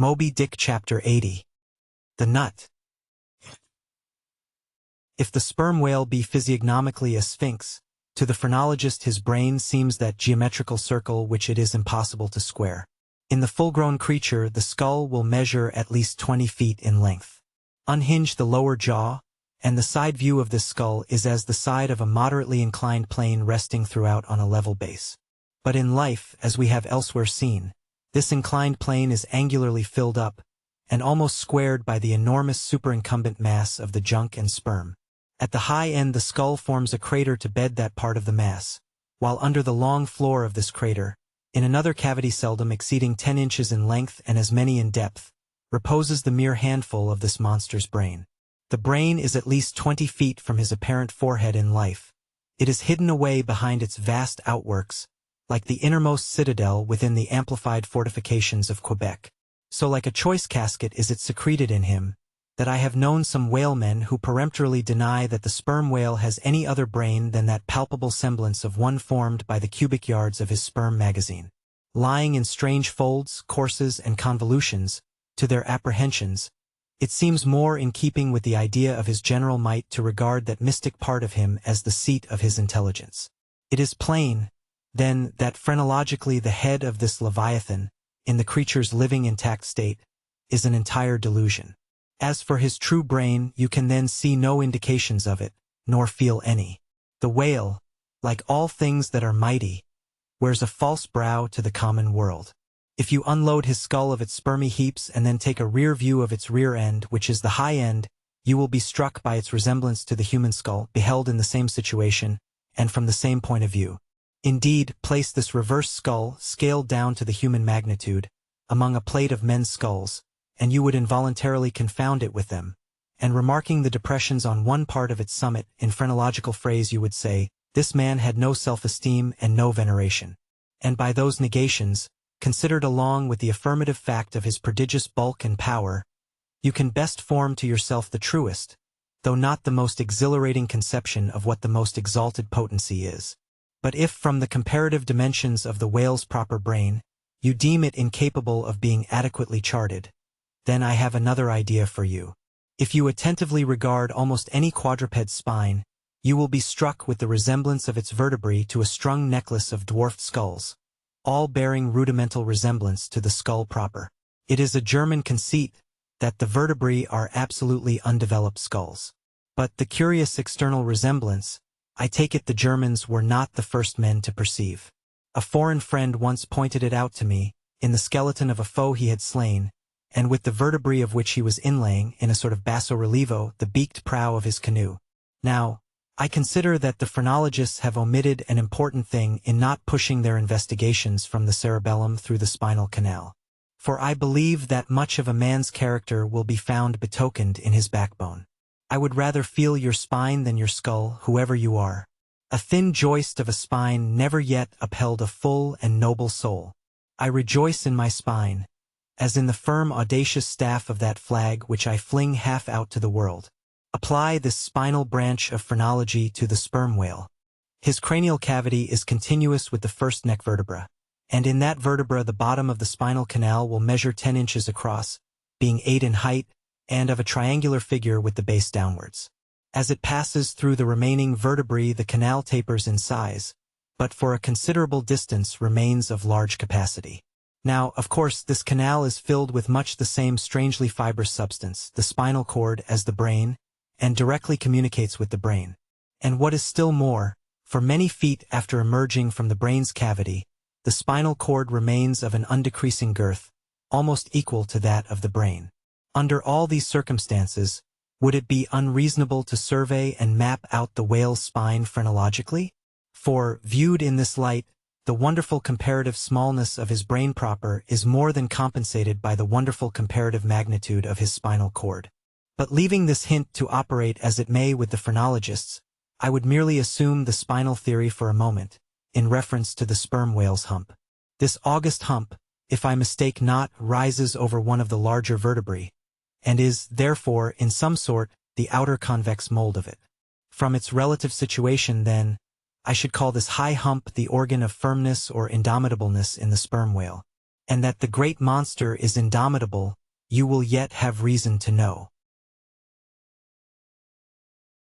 Moby Dick Chapter 80. The Nut. If the sperm whale be physiognomically a sphinx, to the phrenologist his brain seems that geometrical circle which it is impossible to square. In the full-grown creature the skull will measure at least 20 feet in length. Unhinge the lower jaw, and the side view of this skull is as the side of a moderately inclined plane resting throughout on a level base. But in life, as we have elsewhere seen, this inclined plane is angularly filled up, and almost squared by the enormous superincumbent mass of the junk and sperm. At the high end the skull forms a crater to bed that part of the mass, while under the long floor of this crater, in another cavity seldom exceeding 10 inches in length and as many in depth, reposes the mere handful of this monster's brain. The brain is at least 20 feet from his apparent forehead in life. It is hidden away behind its vast outworks, like the innermost citadel within the amplified fortifications of Quebec. So like a choice casket is it secreted in him, that I have known some whalemen who peremptorily deny that the sperm whale has any other brain than that palpable semblance of one formed by the cubic yards of his sperm magazine. Lying in strange folds, courses, and convolutions, to their apprehensions, it seems more in keeping with the idea of his general might to regard that mystic part of him as the seat of his intelligence. It is plain, then, that phrenologically the head of this Leviathan, in the creature's living intact state, is an entire delusion. As for his true brain, you can then see no indications of it, nor feel any. The whale, like all things that are mighty, wears a false brow to the common world. If you unload his skull of its spermy heaps and then take a rear view of its rear end, which is the high end, you will be struck by its resemblance to the human skull, beheld in the same situation, and from the same point of view. Indeed, place this reverse skull, scaled down to the human magnitude, among a plate of men's skulls, and you would involuntarily confound it with them, and remarking the depressions on one part of its summit, in phrenological phrase you would say, this man had no self-esteem and no veneration. And by those negations, considered along with the affirmative fact of his prodigious bulk and power, you can best form to yourself the truest, though not the most exhilarating conception of what the most exalted potency is. But if from the comparative dimensions of the whale's proper brain, you deem it incapable of being adequately charted, then I have another idea for you. If you attentively regard almost any quadruped's spine, you will be struck with the resemblance of its vertebrae to a strung necklace of dwarfed skulls, all bearing rudimental resemblance to the skull proper. It is a German conceit that the vertebrae are absolutely undeveloped skulls. But the curious external resemblance, I take it the Germans were not the first men to perceive. A foreign friend once pointed it out to me, in the skeleton of a foe he had slain, and with the vertebrae of which he was inlaying, in a sort of basso relievo, the beaked prow of his canoe. Now, I consider that the phrenologists have omitted an important thing in not pushing their investigations from the cerebellum through the spinal canal. For I believe that much of a man's character will be found betokened in his backbone. I would rather feel your spine than your skull, whoever you are. A thin joist of a spine never yet upheld a full and noble soul. I rejoice in my spine, as in the firm audacious staff of that flag which I fling half out to the world. Apply this spinal branch of phrenology to the sperm whale. His cranial cavity is continuous with the first neck vertebra, and in that vertebra the bottom of the spinal canal will measure 10 inches across, being 8 in height, and of a triangular figure with the base downwards. As it passes through the remaining vertebrae the canal tapers in size, but for a considerable distance remains of large capacity. Now, of course, this canal is filled with much the same strangely fibrous substance, the spinal cord, as the brain, and directly communicates with the brain. And what is still more, for many feet after emerging from the brain's cavity, the spinal cord remains of an undecreasing girth, almost equal to that of the brain. Under all these circumstances, would it be unreasonable to survey and map out the whale's spine phrenologically? For, viewed in this light, the wonderful comparative smallness of his brain proper is more than compensated by the wonderful comparative magnitude of his spinal cord. But leaving this hint to operate as it may with the phrenologists, I would merely assume the spinal theory for a moment, in reference to the sperm whale's hump. This august hump, if I mistake not, rises over one of the larger vertebrae, and is, therefore, in some sort, the outer convex mold of it. From its relative situation, then, I should call this high hump the organ of firmness or indomitableness in the sperm whale. and that the great monster is indomitable, you will yet have reason to know.